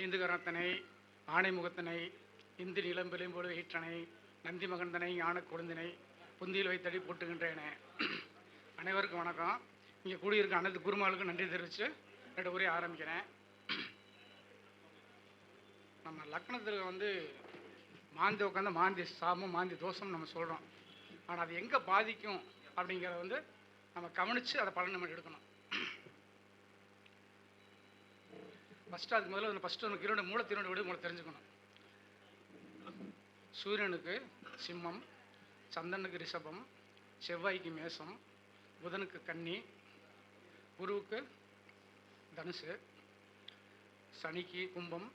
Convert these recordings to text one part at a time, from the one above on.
ஐந்து கரத்தனை ஆணை முகத்தனை இந்தி நிலம் விளைம்போடு ஈற்றனை நந்தி மகந்தனை ஞான கொழுந்தினை புந்தியில் வைத்தடி போட்டுகின்றேனே. அனைவருக்கும் வணக்கம். இங்கே கூடியிருக்க அனைத்து குருமாளுக்கும் நன்றி தெரிவித்து என்னோட உரையை ஆரம்பிக்கிறேன். நம்ம லக்னத்தில் மாந்தி உட்காந்து மாந்தி சாபம் மாந்தி தோஷம் நம்ம சொல்கிறோம். ஆனால் அது எங்கே பாதிக்கும் அப்படிங்கிறத நம்ம கவனித்து அதை பலன் நம்ம எடுக்கணும். ஃபஸ்ட்டு அதுக்கு முதல்ல ஃபஸ்ட்டு கிரண மூலத்தினோட விட மூலம் தெரிஞ்சுக்கணும். சூரியனுக்கு சிம்மம், சந்திரனுக்கு ரிஷபம், செவ்வாய்க்கு மேசம், புதனுக்கு கன்னி, குருவுக்கு தனுசு, சனிக்கு கும்பம்,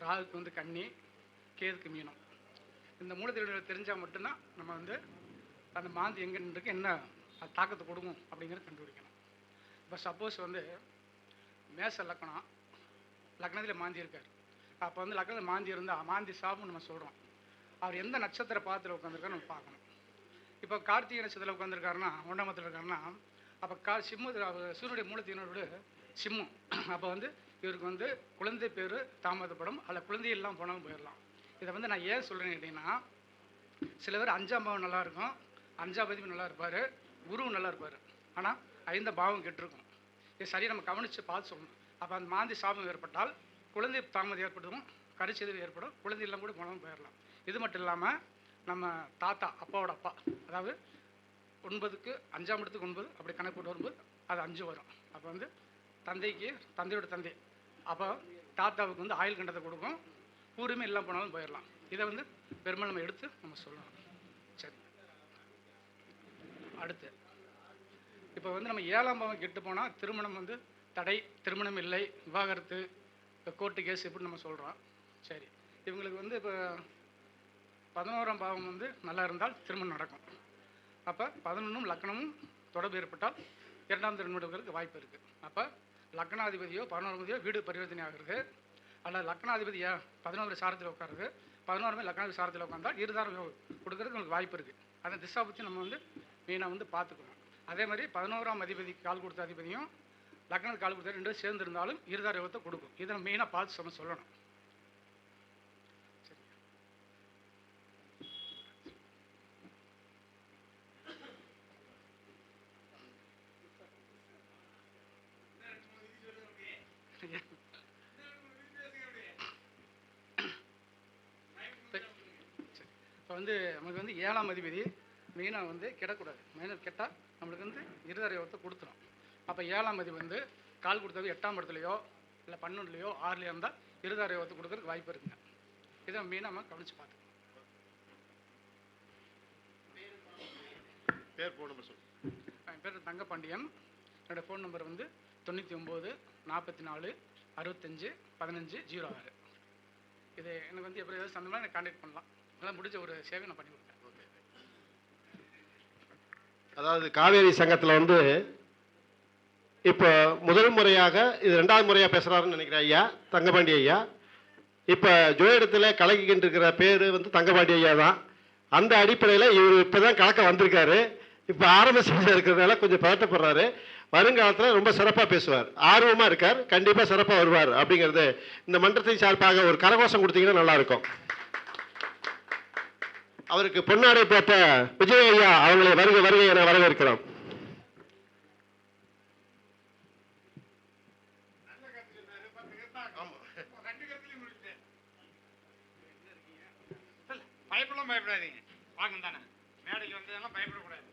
ராகுக்கு கன்னி, கேதுக்கு மீனம். இந்த மூலத்தினோட தெரிஞ்சால் மட்டும்தான் நம்ம அந்த மாந்தி எங்கே இருக்கு என்ன அது தாக்கத்தை கொடுக்கும் அப்படிங்கிறத கண்டுபிடிக்கணும். இப்போ சப்போஸ் மேச லக்னம் லக்னத்தில் மாந்தி இருக்கார். அப்போ லக்னத்தில் மாந்தி இருந்தால் மாந்தி சாபம் நம்ம சொல்கிறோம். அவர் எந்த நட்சத்திர பாதத்தில் உட்காந்துருக்காரு நம்ம பார்க்கணும். இப்போ கார்த்திகை நட்சத்திரத்தில் உட்காந்துருக்காருன்னா ஒன்றாமத்தில் இருக்காருன்னா அப்போ சூரியனுடைய மூலத்தினோடு சிம்மம். அப்போ இவருக்கு குழந்தை பேர் தாமதப்படும், அதில் குழந்தை எல்லாம் போனாலும் போயிடலாம். இதை நான் ஏன் சொல்கிறேன்னு கேட்டிங்கன்னா, சில பேர் 5ஆம் பாவம் நல்லா இருக்கும், 5ஆம் அதிபதி நல்லா இருப்பார், குருவும் நல்லா இருப்பார், ஆனால் 5ஆம் பாவம் கெட்டிருக்கும். இது சரியாக நம்ம கவனித்து பார்த்து சொல்லணும். அப்போ அந்த மாந்தி சாபம் ஏற்பட்டால் குழந்தை தாமதம் ஏற்படும், கருச்சிதவு ஏற்படும், குழந்தை எல்லாம் கூட போனாலும் போயிடலாம். இது மட்டும் இல்லாமல் நம்ம தாத்தா அப்பாவோட அப்பா, அதாவது 9க்கு 5ஆம் இடத்துக்கு 9 அப்படி கணக்கு போட்டு வரும்போது அது 5 வரும். அப்போ தந்தைக்கு தந்தையோட தந்தை அப்போ தாத்தாவுக்கு ஆயுள் கண்டத்தை கொடுக்கும், பூர்வமே எல்லாம் போனாலும் போயிடலாம். இதை பெரும்பாலும் நம்ம எடுத்து நம்ம சொல்லலாம். சரி, அடுத்து இப்போ நம்ம 7ஆம் பாவம் கெட்டு போனால் திருமணம் தடை, திருமணம் இல்லை, விவாகரத்து, கோர்ட்டு கேஸ் இப்படி நம்ம சொல்கிறோம். சரி, இவங்களுக்கு இப்போ 11ஆம் பாவம் நல்லா இருந்தால் திருமணம் நடக்கும். அப்போ 11ம் லக்னமும் தொடர்பு ஏற்பட்டால் 2ஆம் திருமணங்களுக்கு வாய்ப்பு இருக்குது. அப்போ லக்னாதிபதியோ 11ஆம் வீடு பரிவர்த்தனை ஆகிறது, அல்லது லக்னாதிபதி 11 சாரத்தில் உட்காருது, 11 லக்னாதிபதி சாரத்தில் உட்காந்தால் இருதாரம் கொடுக்கறதுக்கு உங்களுக்கு வாய்ப்பு இருக்குது. அந்த திசா பற்றி நம்ம மெயினாக பார்த்துக்கணும். அதே மாதிரி 11ஆம் அதிபதி கால் கொடுத்த அதிபதியும் லக்னத்துக்கு கால் கொடுத்த 2 சேர்ந்து இருந்தாலும் இருதார யோகத்தை கொடுக்கும். இதை நம்ம மெயினாக பார்த்து நம்ம சொல்லணும். இப்போ நமக்கு 7ஆம் அதிபதி மெயினாக கெடக்கூடாது. மெயினாக கெட்டால் நம்மளுக்கு இருதார யோகத்தை கொடுத்துரும். அப்போ 7ஆம் அதிபதி கால் கொடுத்தது 8ஆம் இடத்துலையோ இல்லை 12லையோ 6லையோ இருந்தால் இருதார யோகத்தை கொடுக்கறதுக்கு வாய்ப்பு இருக்குங்க. இதை மெயினாக நம்ம கவனித்து பார்த்துக்கணும். என் பேர் தங்கப்பாண்டியன். என்னோடய ஃபோன் நம்பர் 99 44 65 15 06. இது எனக்கு எப்படி ஏதாவது சந்தமாக எனக்கு கான்டாக்ட் பண்ணலாம். அதெல்லாம் முடிஞ்ச ஒரு சேவை நான் பண்ணி கொடுத்தேன். அதாவது காவேரி சங்கத்தில் இப்போ முதல் முறையாக இது 2வது முறையாக பேசுகிறாருன்னு நினைக்கிறேன் ஐயா தங்கபாண்டி ஐயா. இப்போ ஜோதிடத்தில் கலக்கிக்கிட்டு இருக்கிற பேர் தங்கபாண்டி ஐயா தான். அந்த அடிப்படையில் இவர் இப்போ தான் கலக்க வந்திருக்காரு. இப்போ ஆரம்ப ஸ்டேஜில் இருக்கிறதுனால கொஞ்சம் பதட்டப்படுறாரு. வருங்காலத்தில் ரொம்ப சிறப்பாக பேசுவார், ஆர்வமாக இருக்கார், கண்டிப்பாக சிறப்பாக வருவார் அப்படிங்கிறது இந்த மன்றத்தின் சார்பாக ஒரு கரகோஷம் கொடுத்தீங்கன்னா நல்லாயிருக்கும். அவருக்கு பொன்னாடை போட்ட விஜய் ஐயா அவங்களை வருகை என வரவேற்கிறோம். பயப்படாதீங்க, வாங்க தானே மேடைக்கு வந்ததெல்லாம் பயப்படக்கூடாது.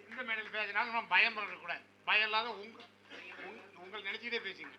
எந்த மேடையில் பேசினாலும் நம்ம பயம் பண்ணக்கூடாது. பயம் இல்லாத உங்கள் நினைச்சிட்டே பேசுங்க.